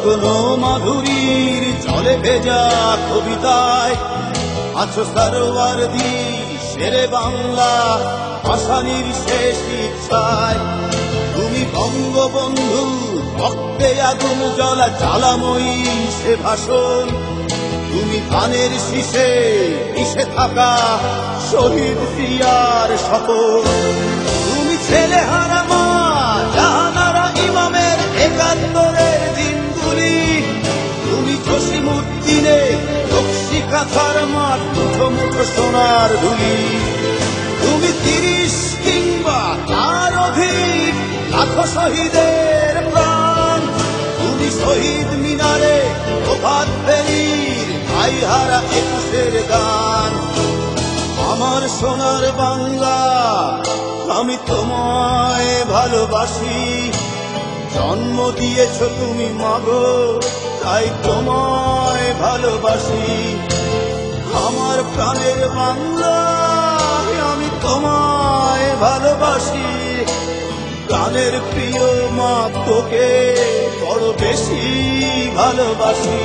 নগ্ন মাধুরীর জলে ভেজা কবিতায় আছো সরওয়ারদি শেরে বাংলা ভাষানির শেষ ইচ্ছায়। তুমি বঙ্গবন্ধু রক্তে আগুন জ্বলা জ্বালাময়ী সে ভাষণ। তুমি ধানের শীষে মিশে থাকা শহীদ জিয়ার শপথ। তুমি ছেলেহারা মা জাহানারা ইমামের একাত্তরের দিনগুলি। তুমি জসিমউদ্দিনে রক্সি কাঁথার মাঠ মুঠো মুঠো সোনার ধুলি। তুমি ৩০ কিংবা তার অধিক লাখো শহীদের প্রাণ। তুমি শহীদ মিনারে প্রভাত ফেরির ভাইহারা একুশের গান। আমার সোনার বাংলা আমি তোমায় ভালোবাসি। জন্ম দিয়েছ তুমি মাগো তাই তোমায় ভালোবাসি। আমার প্রাণের বাংলা আমি তোমায় ভালোবাসি। প্রাণের প্রিয় মা তোকে বড় বেশি ভালোবাসি।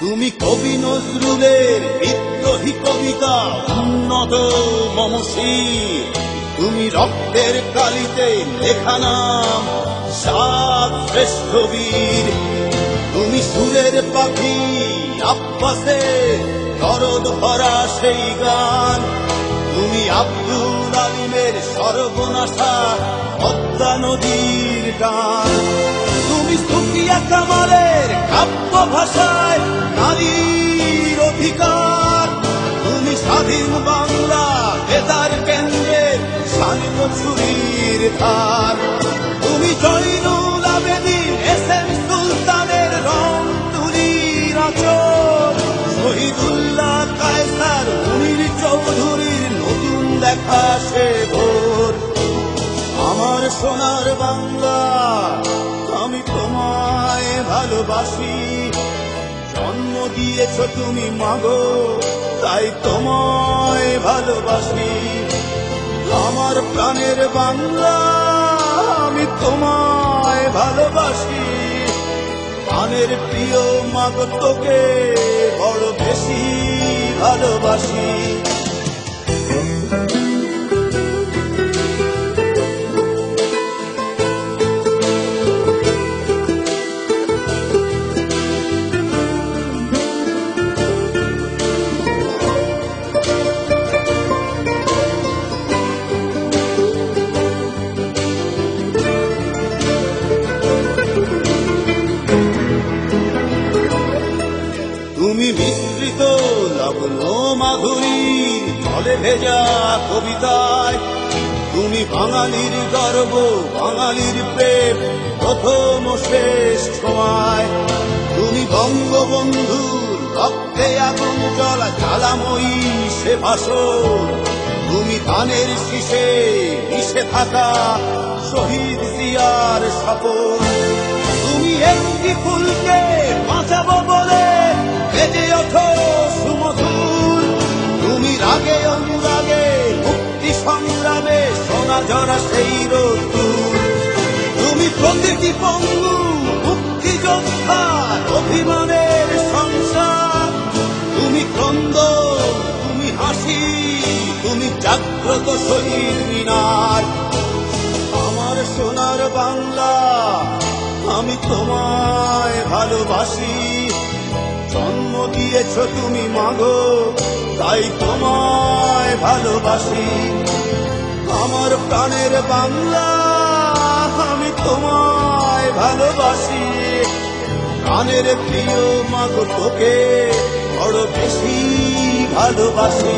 তুমি কবি নজরুলের বিদ্রোহী কবিতা উন্নত মমশির। তুমি রক্তের কালিতে লেখা নাম সাত শ্রেষ্ঠ বীর। তুমি সুরের পাখি আব্বাসের দরদ ভরা সেই গান। তুমি আব্দুল আলিমের সর্বনাশা পদ্মা নদীর গান। তুমি সুফিয়া কামালের কাব্য ভাষায় নারীর অধিকার। তুমি স্বাধীন বাংলা বেতার কেন্দ্রের শান্ত ছুরির ধার। তুমি জয়নুল আবেদিন এস.এম. সুলতানের রং তুলির আঁচল। শহীদুল্লাহ কায়সার মুনির চৌধুরীর নতুন দেখা সে ভোর। আমার সোনার বাংলা আমি তোমায় ভালোবাসি। জন্ম দিয়েছ তুমি মাগো তাই তোমায় ভালোবাসি। আমার প্রাণের বাংলা আমি তোমায় ভালোবাসি। প্রাণের প্রিয় মাগো তোকে বড় বেশি ভালোবাসি। তুমি মিশ্রিত নগ্ন মাধুরীর জলে ভেজা কবিতায়। তুমি বাঙালির গর্ব বাঙালির প্রেম প্রথম শেষ সময়। তুমি বঙ্গবন্ধুর রক্তে আগুন জ্বলা জ্বালাময়ী সে ভাষণ। তুমি ধানের শীষে মিশে থাকা শহীদ জিয়ার শপথ। তুমি একটি ফুলকে বাঁচাবো বলে বেজে ওঠো সুমধুর। তুমি রাগে অনুরাগে মুক্তি সংগ্রামে সোনা ঝরা সেই রোদ্দুর। তুমি প্রতিটি পঙ্গু মুক্তিযোদ্ধার অভিমানের সংসার। তুমি ক্রন্দন তুমি হাসি তুমি জাগ্রত শহীদ মিনার। আমার সোনার বাংলা আমি তোমায় ভালোবাসি। জন্ম দিয়েছ তুমি মাগো তাই তোমায় ভালোবাসি। আমার প্রাণের বাংলা আমি তোমায় ভালোবাসি। প্রাণের প্রিয় মাগো তোকে বড় বেশি ভালোবাসি।